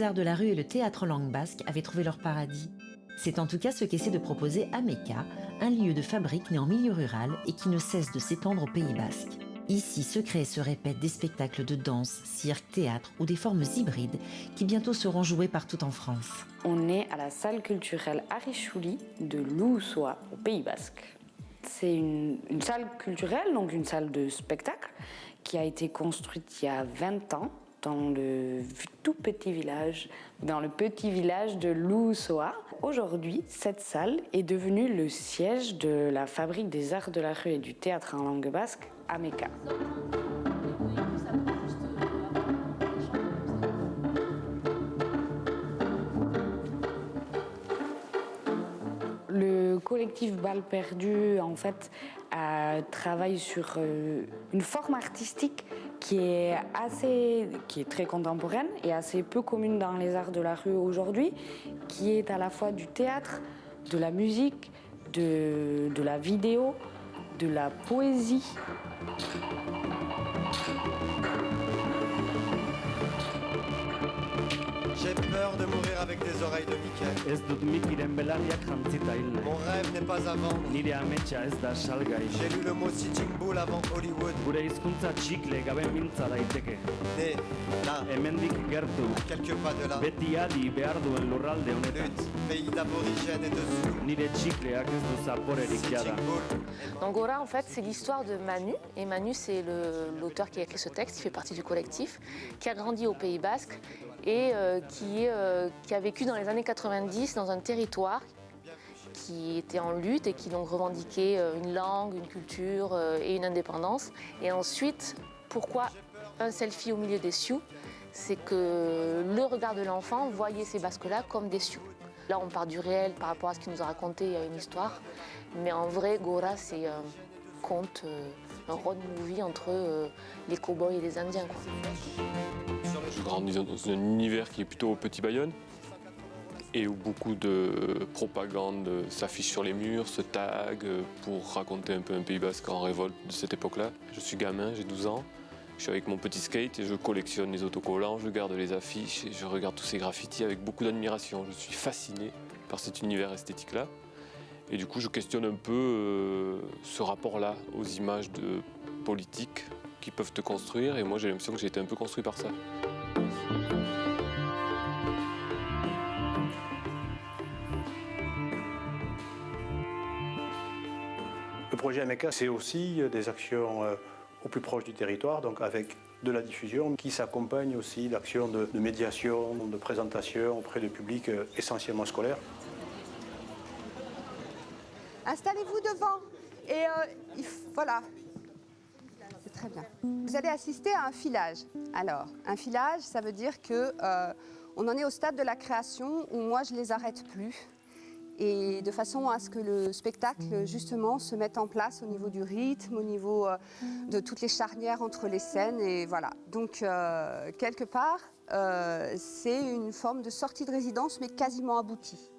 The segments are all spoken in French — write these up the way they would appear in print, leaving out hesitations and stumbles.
des arts de la rue et le théâtre en langue basque avaient trouvé leur paradis. C'est en tout cas ce qu'essaie de proposer Ameka, un lieu de fabrique né en milieu rural et qui ne cesse de s'étendre au Pays basque. Ici se créent et se répètent des spectacles de danse, cirque, théâtre ou des formes hybrides qui bientôt seront joués partout en France. On est à la salle culturelle Arichouli de Lousoa, au Pays basque. C'est une salle culturelle, donc une salle de spectacle, qui a été construite il y a 20 ans dans le tout petit village, de Lousoa. Aujourd'hui, cette salle est devenue le siège de la fabrique des arts de la rue et du théâtre en langue basque, Ameka. Le collectif Balles Perdues, en fait, travaille sur une forme artistique qui est très contemporaine et assez peu commune dans les arts de la rue aujourd'hui, qui est à la fois du théâtre, de la musique, de la vidéo, de la poésie. J'ai peur de mourir avec des oreilles de Mickey. Mon rêve n'est pas à vendre. J'ai lu le mot Sitting Bull avant Hollywood. Né là, quelques pas de là. Lutte, pays d'aborigènes et de Zoulous. Sitting Bull. Donc Gora, en fait, c'est l'histoire de Manu. Et Manu, c'est l'auteur qui a écrit ce texte, qui fait partie du collectif, qui a grandi au Pays basque et qui a vécu dans les années 90 dans un territoire qui était en lutte et qui donc revendiquait une langue, une culture et une indépendance. Et ensuite, pourquoi un selfie au milieu des Sioux? C'est que le regard de l'enfant voyait ces Basques-là comme des Sioux. Là, on part du réel par rapport à ce qu'il nous a raconté, il y a une histoire. Mais en vrai, Gora, c'est un conte, un road movie entre les cow-boys et les Indiens, quoi. Je grandis dans un univers qui est plutôt Petit Bayonne et où beaucoup de propagande s'affiche sur les murs, se tag pour raconter un peu un Pays basque en révolte de cette époque-là. Je suis gamin, j'ai 12 ans, je suis avec mon petit skate et je collectionne les autocollants, je garde les affiches et je regarde tous ces graffitis avec beaucoup d'admiration. Je suis fasciné par cet univers esthétique-là et du coup je questionne un peu ce rapport-là aux images de politique qui peuvent te construire et moi j'ai l'impression que j'ai été un peu construit par ça. Le projet Ameka, c'est aussi des actions au plus proche du territoire, donc avec de la diffusion qui s'accompagne aussi d'actions de médiation, de présentation auprès de publics essentiellement scolaires. Installez-vous devant et voilà. C'est très bien. Vous allez assister à un filage. Alors, un filage, ça veut dire que on en est au stade de la création où moi je les arrête plus. Et de façon à ce que le spectacle, justement, se mette en place au niveau du rythme, au niveau de toutes les charnières entre les scènes. Et voilà. Donc, quelque part, c'est une forme de sortie de résidence, mais quasiment aboutie.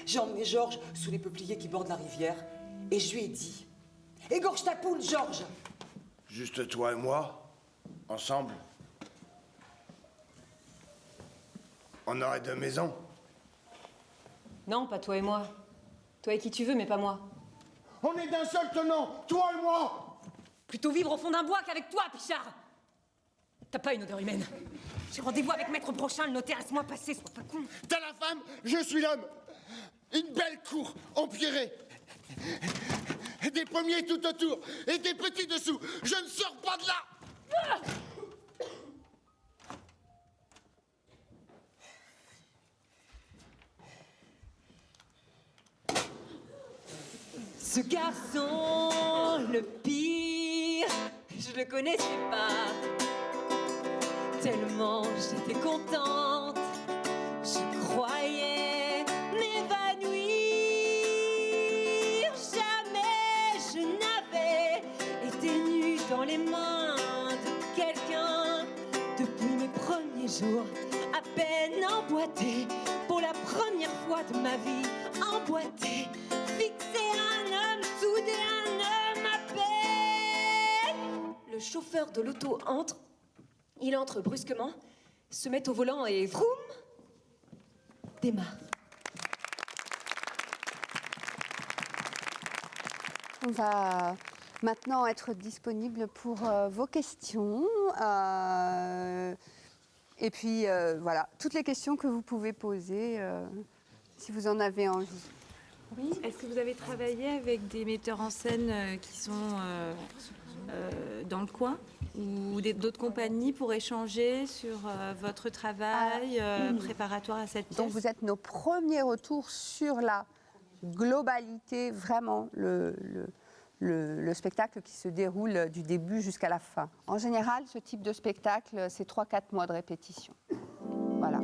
J'ai emmené Georges sous les peupliers qui bordent la rivière. Et je lui ai dit, égorge ta poule, Georges! Juste toi et moi, ensemble. On aurait deux maisons. Non, pas toi et moi. Toi et qui tu veux, mais pas moi. On est d'un seul tenant, toi et moi. Plutôt vivre au fond d'un bois qu'avec toi, Pichard. T'as pas une odeur humaine. J'ai rendez-vous avec maître Brochin, le notaire, laisse-moi passer, sois pas con. T'es la femme, je suis l'homme. Une belle cour empierrée. Des pommiers tout autour et des petits dessous. Je ne sors pas de là. Ce garçon, le pire, je le connaissais pas. Tellement j'étais contente, je croyais m'évanouir. Jamais je n'avais été nue dans les mains de quelqu'un. Depuis mes premiers jours, à peine emboîtée, pour la première fois de ma vie, emboîtée. Fixer un homme, souder un homme à peine. Le chauffeur de l'auto entre. Il entre brusquement se mettent au volant et vroom, démarre. On va maintenant être disponible pour vos questions. Et puis, voilà, toutes les questions que vous pouvez poser, si vous en avez envie. Oui. Est-ce que vous avez travaillé avec des metteurs en scène qui sont dans le coin ou d'autres compagnies pour échanger sur votre travail préparatoire à cette pièce? Donc vous êtes nos premiers retours sur la globalité, vraiment, le spectacle qui se déroule du début jusqu'à la fin. En général, ce type de spectacle, c'est 3-4 mois de répétition. Voilà.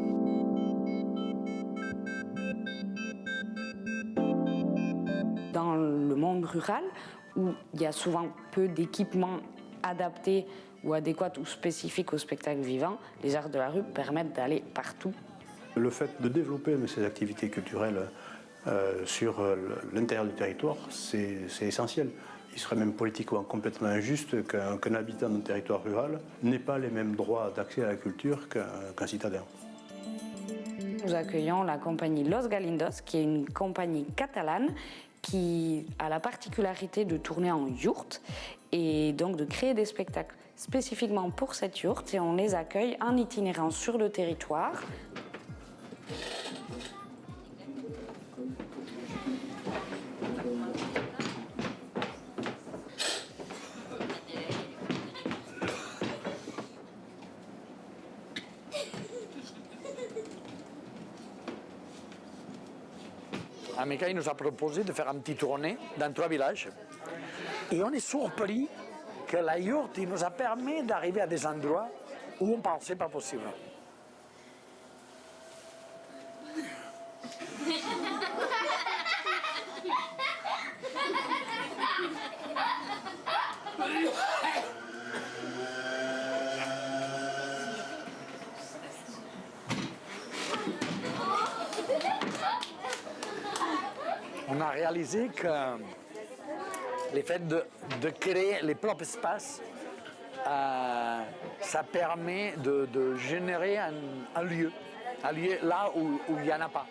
Dans le monde rural, où il y a souvent peu d'équipements adaptés ou adéquats ou spécifiques au spectacle vivant, les arts de la rue permettent d'aller partout. Le fait de développer ces activités culturelles sur l'intérieur du territoire, c'est essentiel. Il serait même politiquement complètement injuste qu'un habitant d'un territoire rural n'ait pas les mêmes droits d'accès à la culture qu'un citadin. Nous accueillons la compagnie Los Galindos, qui est une compagnie catalane qui a la particularité de tourner en yourte et donc de créer des spectacles spécifiquement pour cette yourte, et on les accueille en itinérant sur le territoire. Ameka nous a proposé de faire un petit tournée dans 3 villages. Et on est surpris que la yourte nous a permis d'arriver à des endroits où on ne pensait pas possible. On a réalisé que le fait de créer les propres espaces, ça permet de générer un lieu là où il n'y en a pas.